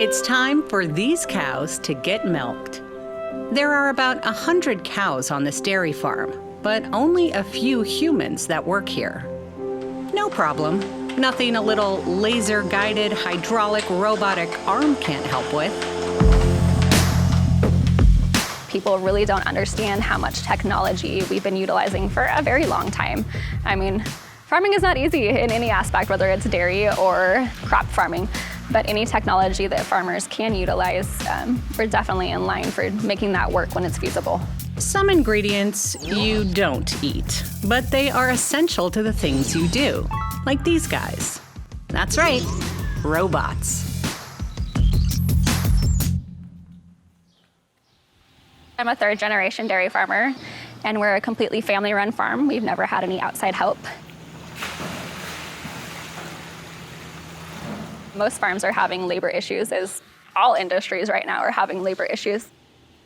It's time for these cows to get milked. There are about 100 cows on this dairy farm, but only a few humans that work here. No problem. Nothing a little laser-guided, hydraulic, robotic arm can't help with. People really don't understand how much technology we've been utilizing for a very long time. I mean, farming is not easy in any aspect, whether it's dairy or crop farming. But any technology that farmers can utilize, we're definitely in line for making that work when it's feasible. Some ingredients you don't eat, but they are essential to the things you do, like these guys. That's right, robots. I'm a third-generation dairy farmer, and we're a completely family-run farm. We've never had any outside help. Most farms are having labor issues, as all industries right now are having labor issues.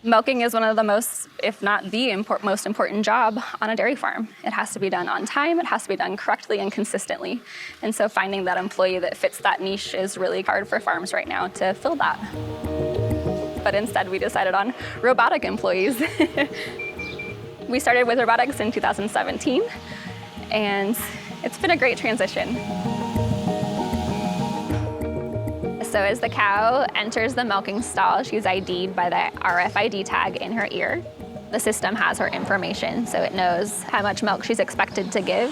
Milking is one of the most, if not the most important job on a dairy farm. It has to be done on time, it has to be done correctly and consistently. And so finding that employee that fits that niche is really hard for farms right now to fill that. But instead we decided on robotic employees. We started with robotics in 2017, and it's been a great transition. So as the cow enters the milking stall, she's ID'd by the RFID tag in her ear. The system has her information, so it knows how much milk she's expected to give.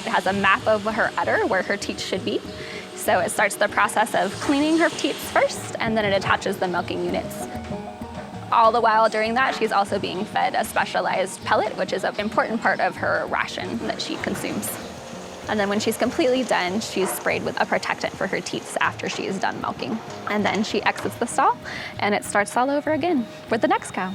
It has a map of her udder, where her teats should be. So it starts the process of cleaning her teats first, and then it attaches the milking units. All the while during that, she's also being fed a specialized pellet, which is an important part of her ration that she consumes. And then when she's completely done, she's sprayed with a protectant for her teats after she is done milking. And then she exits the stall, and it starts all over again with the next cow.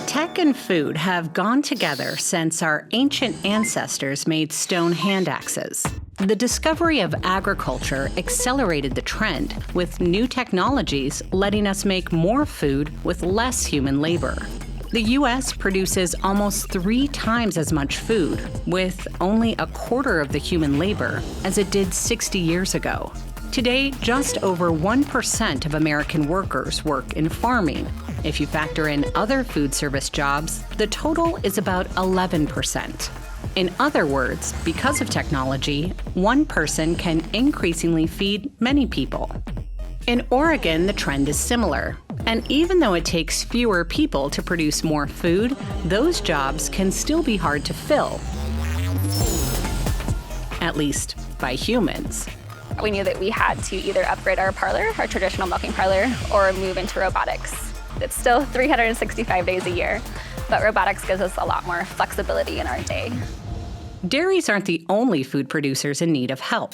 Tech and food have gone together since our ancient ancestors made stone hand axes. The discovery of agriculture accelerated the trend, with new technologies letting us make more food with less human labor. The U.S. produces almost 3 times as much food, with only a quarter of the human labor, as it did 60 years ago. Today, just over 1% of American workers work in farming. If you factor in other food service jobs, the total is about 11%. In other words, because of technology, one person can increasingly feed many people. In Oregon, the trend is similar. And even though it takes fewer people to produce more food, those jobs can still be hard to fill. At least by humans. We knew that we had to either upgrade our parlor, our traditional milking parlor, or move into robotics. It's still 365 days a year, but robotics gives us a lot more flexibility in our day. Dairies aren't the only food producers in need of help.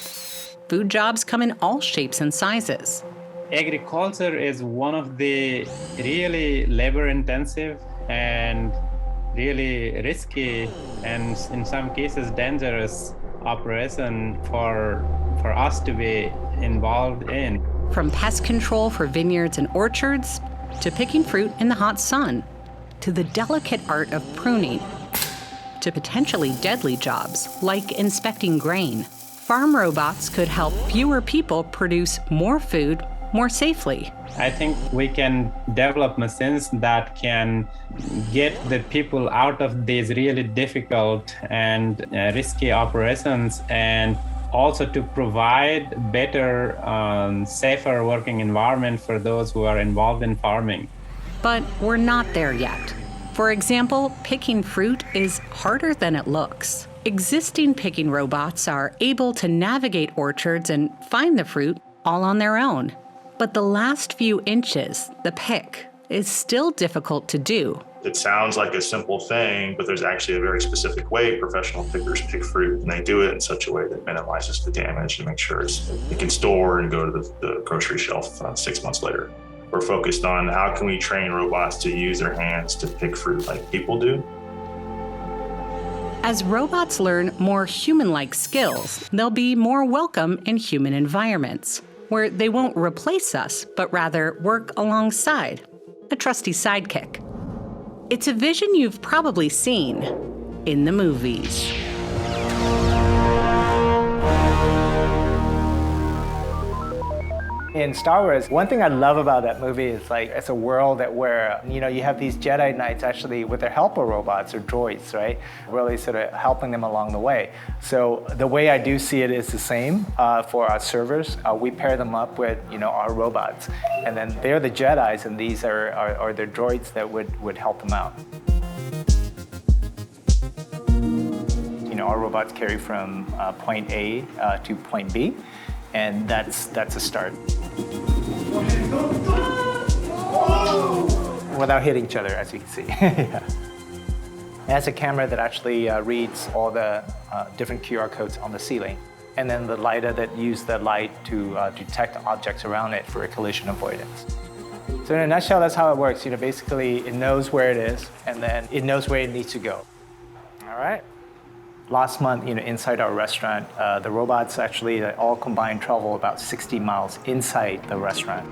Food jobs come in all shapes and sizes. Agriculture is one of the really labor-intensive and really risky and in some cases dangerous operation for us to be involved in. From pest control for vineyards and orchards, to picking fruit in the hot sun, to the delicate art of pruning, to potentially deadly jobs like inspecting grain. Farm robots could help fewer people produce more food more safely. I think we can develop machines that can get the people out of these really difficult and risky operations, and also to provide better, safer working environment for those who are involved in farming. But we're not there yet. For example, picking fruit is harder than it looks. Existing picking robots are able to navigate orchards and find the fruit all on their own. But the last few inches, the pick, is still difficult to do. It sounds like a simple thing, but there's actually a very specific way professional pickers pick fruit, and they do it in such a way that minimizes the damage and makes sure it can store and go to the grocery shelf 6 months later. We're focused on how can we train robots to use their hands to pick fruit like people do. As robots learn more human-like skills, they'll be more welcome in human environments, where they won't replace us, but rather work alongside, a trusty sidekick. It's a vision you've probably seen in the movies. In Star Wars, one thing I love about that movie is like it's a world that where you have these Jedi Knights actually with their helper robots or droids, right? Really sort of helping them along the way. So the way I do see it is the same for our servers. We pair them up with our robots, and then they're the Jedis, and these are the droids that would help them out. Our robots carry from point A to point B, and that's a start. Without hitting each other, as you can see. Yeah. It has a camera that actually reads all the different QR codes on the ceiling, and then the lidar that uses the light to detect objects around it for a collision avoidance. So in a nutshell, that's how it works. Basically, it knows where it is, and then it knows where it needs to go. All right. Last month, inside our restaurant, the robots actually all combined travel about 60 miles inside the restaurant.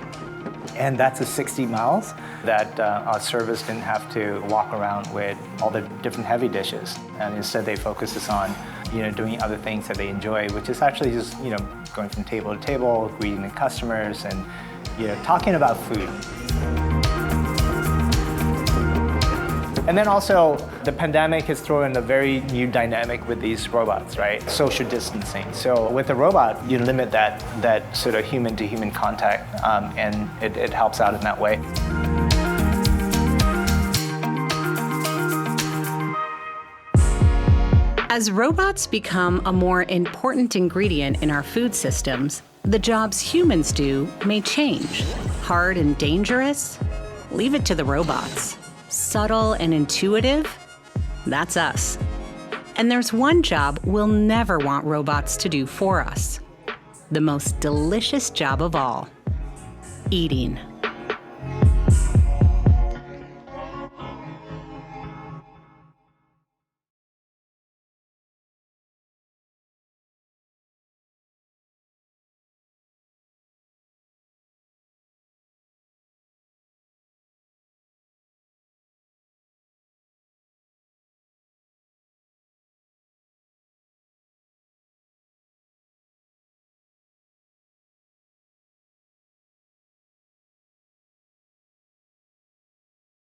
And that's the 60 miles that our servers didn't have to walk around with all the different heavy dishes. And instead they focus on, doing other things that they enjoy, which is actually just, going from table to table, greeting the customers, and, talking about food. And then also, the pandemic has thrown a very new dynamic with these robots, right? Social distancing. So with a robot, you limit that sort of human-to-human contact, and it helps out in that way. As robots become a more important ingredient in our food systems, the jobs humans do may change. Hard and dangerous? Leave it to the robots. Subtle and intuitive? That's us. And there's one job we'll never want robots to do for us. The most delicious job of all: eating.